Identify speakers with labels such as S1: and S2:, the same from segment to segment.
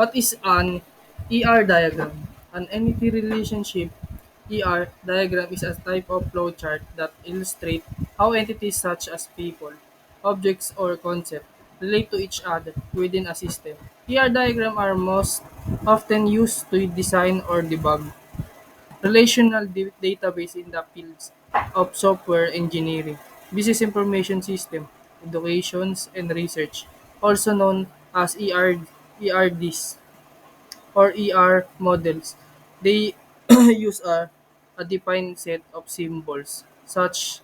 S1: What is an ER diagram? An entity relationship ER diagram is a type of flowchart that illustrates how entities such as people, objects, or concepts relate to each other within a system. ER diagrams are most often used to design or debug relational database in the fields of software engineering, business information system, educations, and research, also known as ERDs or ER models. They use a defined set of symbols such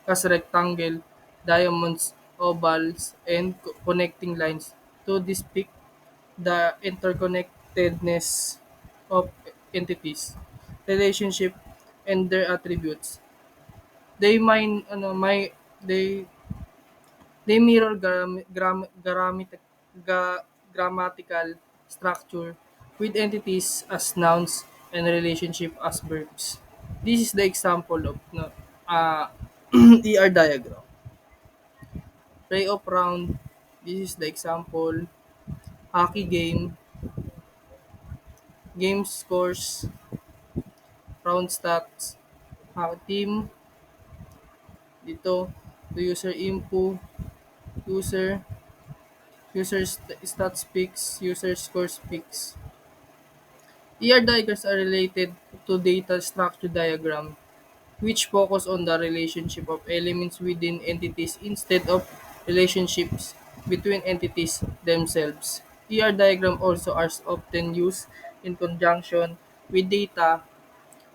S1: as rectangle, diamonds, ovals, and connecting lines to depict the interconnectedness of entities, relationship, and their attributes. They mine ano, may they mirror grammatical structure with entities as nouns and relationship as verbs. This is the example of no, uh, ER diagram. Ray of round. This is the example. Hockey game. Game scores. Round stats. Team. Dito. The user info. User. Stats picks. User scores picks. ER diagrams are related to data structure diagram, which focus on the relationship of elements within entities instead of relationships between entities themselves. ER diagram also are often used in conjunction with data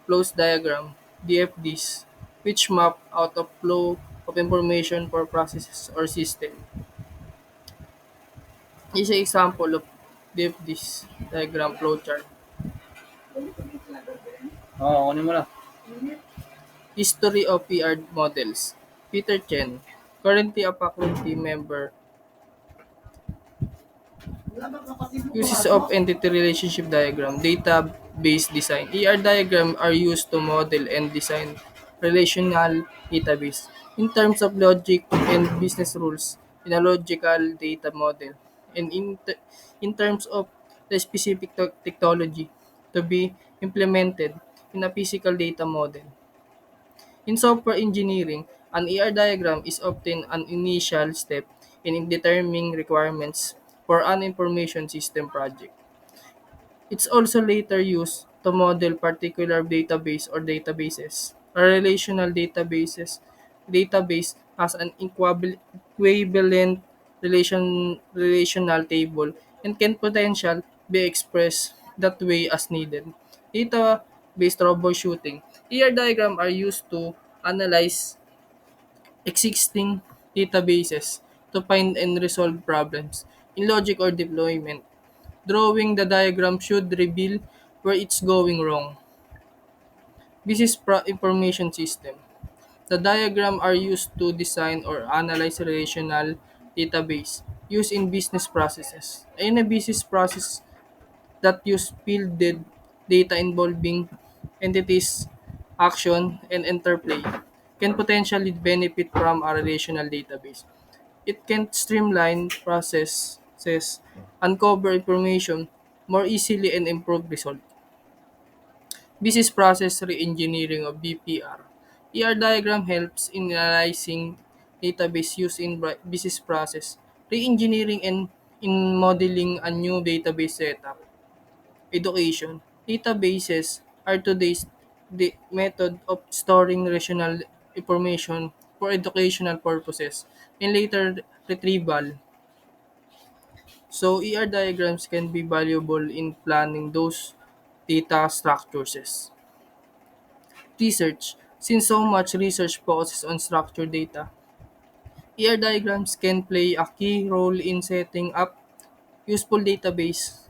S1: flows diagram (DFDs), which map out a flow of information for processes or system. Is an example of DFDs diagram flowchart.
S2: Oo, kunin mo na.
S1: History of PR models. Peter Chen, currently a faculty member, uses of entity relationship diagram, database design. ER diagram are used to model and design relational database in terms of logic and business rules in a logical data model, and in terms of the specific technology to be implemented in a physical data model. In software engineering, an ER diagram is often an initial step in determining requirements for an information system project. It's also later used to model particular database or databases. A database has an equivalent relational table and can potential be expressed that way as needed. Data-based troubleshooting. ER diagram are used to analyze existing databases to find and resolve problems in logic or deployment. Drawing the diagram should reveal where it's going wrong. Business information system. The diagram are used to design or analyze relational database used in business processes. In a business process that use fielded data involving entities, action, and interplay can potentially benefit from a relational database. It can streamline processes, uncover information more easily, and improve results. Business process re-engineering of BPR. ER diagram helps in analyzing database used in business process, re-engineering, and in modeling a new database setup. Education. Databases are today's the method of storing relational information for educational purposes and later retrieval. So ER diagrams can be valuable in planning those data structures. Research. Since so much research focuses on structured data, ER diagrams can play a key role in setting up useful database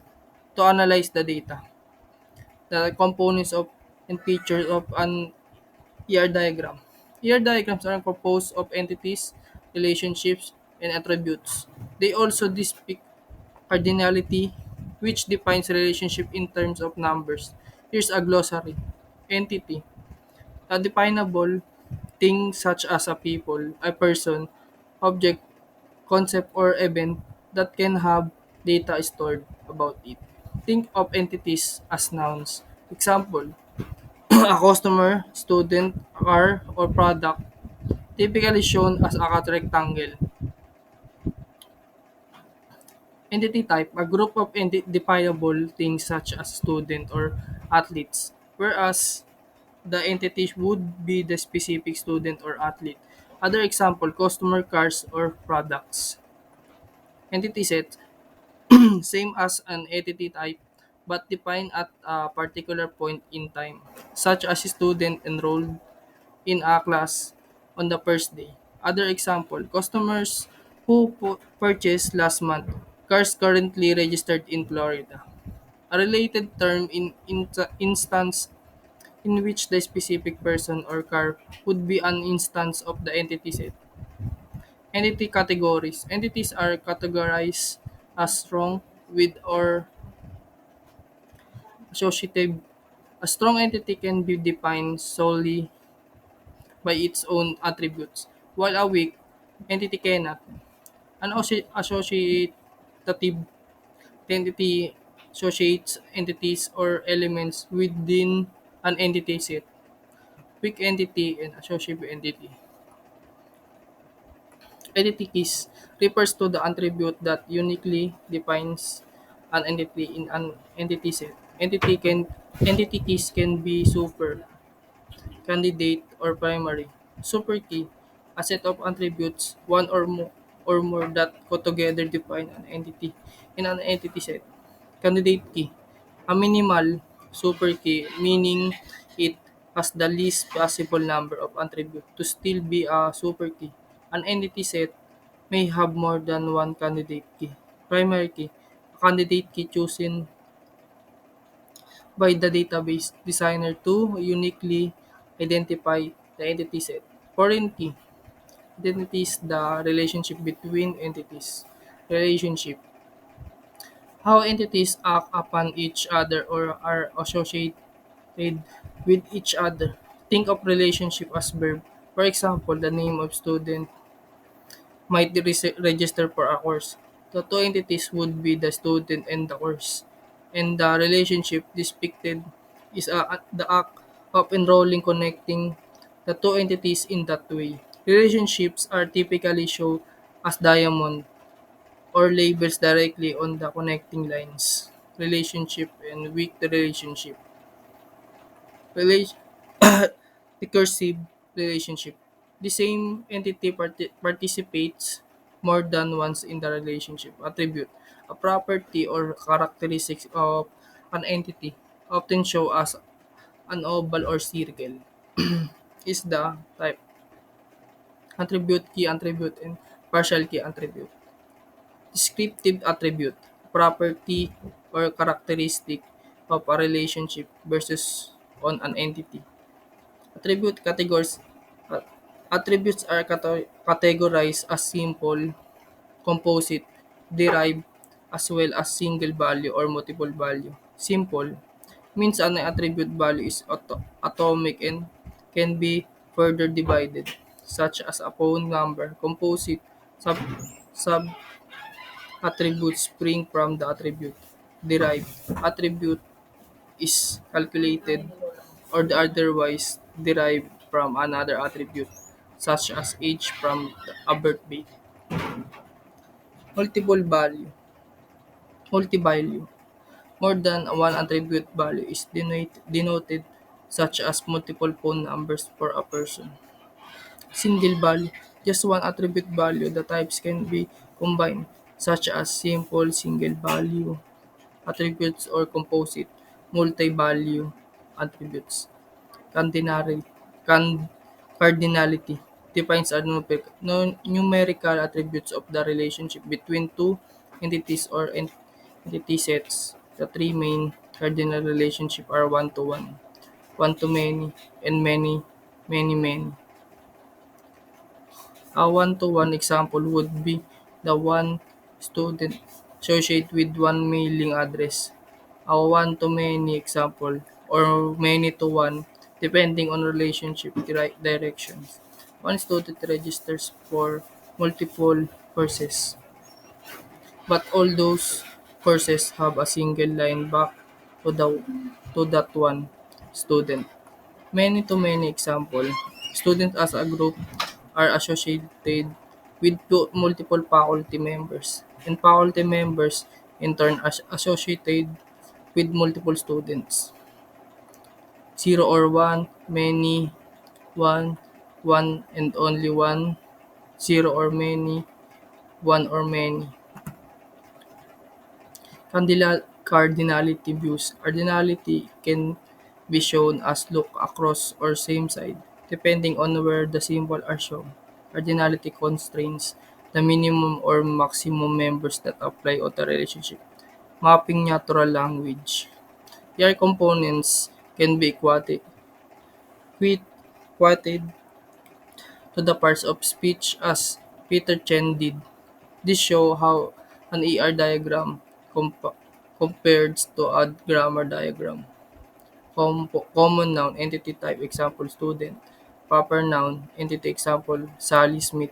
S1: to analyze the data, the components of and features of an ER diagram. ER diagrams are composed of entities, relationships, and attributes. They also depict cardinality, which defines relationship in terms of numbers. Here's a glossary. Entity. A definable thing such as a people, a person, object, concept, or event that can have data stored. about it. Think of entities as nouns. Example, a customer, student, car, or product typically shown as a rectangle. Entity type, a group of definable things such as student or athletes, whereas the entity would be the specific student or athlete. Other example, customer, cars, or products. Entity set, same as an entity type, but defined at a particular point in time, such as a student enrolled in a class on the first day. Other example, customers who purchased last month, cars currently registered in Florida. A related term in instance in which the specific person or car would be an instance of the entity set. Entity categories. Entities are categorized as strong, with, or associative. A strong entity can be defined solely by its own attributes, while a weak entity cannot. An associative entity associates entities or elements within an entity set. Weak entity and associative entity. Entity keys refers to the attribute that uniquely defines an entity in an entity set. Entity keys can be super, candidate, or primary. Super key, a set of attributes, one or more that go together define an entity in an entity set. Candidate key, a minimal super key, meaning it has the least possible number of attributes to still be a super key. An entity set may have more than one candidate key. Primary key, a candidate key chosen by the database designer to uniquely identify the entity set. Foreign key, identities the relationship between entities. Relationship, how entities act upon each other or are associated with each other. Think of relationship as verb. For example, the name of student might register for a course. The two entities would be the student and the course. And the relationship depicted is the act of enrolling, connecting the two entities in that way. Relationships are typically shown as diamond or labels directly on the connecting lines. Relationship and weak relationship. Relation Recursive relationship. The same entity participates more than once in the relationship. Attribute, a property or characteristics of an entity, often show as an oval or circle, is the type. Attribute, key attribute, and partial key attribute. Descriptive attribute, property or characteristic of a relationship versus on an entity. Attribute categories. uh, Attributes are categorized as simple, composite, derived, as well as single value or multiple value. Simple means an attribute value is atomic and can be further divided, such as a phone number. Composite sub attributes spring from the attribute. Derived attribute is calculated or the otherwise derived from another attribute, such as age from a birthday. Multiple value, multi-value. More than one attribute value is denoted, such as multiple phone numbers for a person. Single value, just one attribute value. The types can be combined, such as simple single value attributes or composite multi-value attributes. Cardinality, can, cardinality defines a numerical attributes of the relationship between two entities or entity sets. The three main cardinal relationships are one-to-one, one-to-many, and many-many. A one-to-one example would be the one student associated with one mailing address. A one-to-many example, or many-to-one, depending on relationship directions. One student registers for multiple courses, but all those courses have a single line back to the to that one student. Many-to-many example, students as a group are associated with multiple faculty members, and faculty members in turn are associated with multiple students. Zero or one, many, one, one and only one, zero or many, one or many. Cardinality views. Cardinality can be shown as look across or same side, depending on where the symbol are shown. Cardinality constraints the minimum or maximum members that apply to the relationship. Mapping natural language. Their components can be equated to the parts of speech as Peter Chen did. This show how an ER diagram compared to a grammar diagram. Common noun, entity type, example, student. Proper noun, entity example, Sally Smith.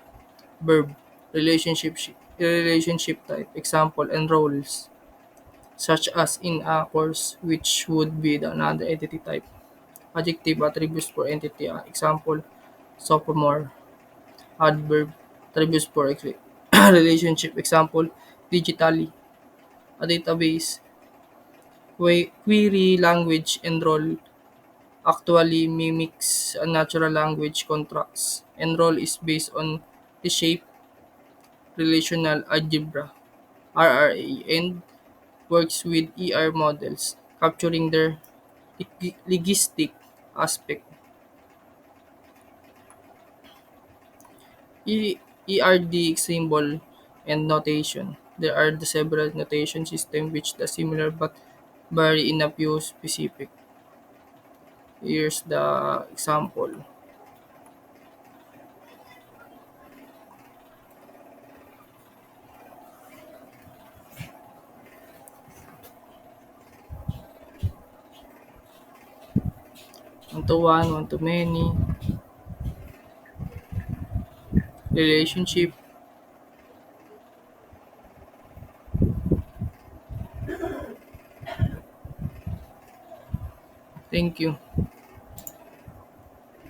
S1: Verb, relationship type, example, and roles, such as in a course, which would be the another entity type. Adjective, attributes for entity, example, sophomore. Adverb, attributes for relationship, example, digitally. A database, query language and role actually mimics a natural language contracts. And role is based on the shape relational algebra (RRA) and works with ER models, capturing their linguistic aspect. E- ERD symbol and notation. There are the several notation systems which are similar but vary in a few specific. Here's the example. 1 to 1, 1 to many, relationship. Thank you.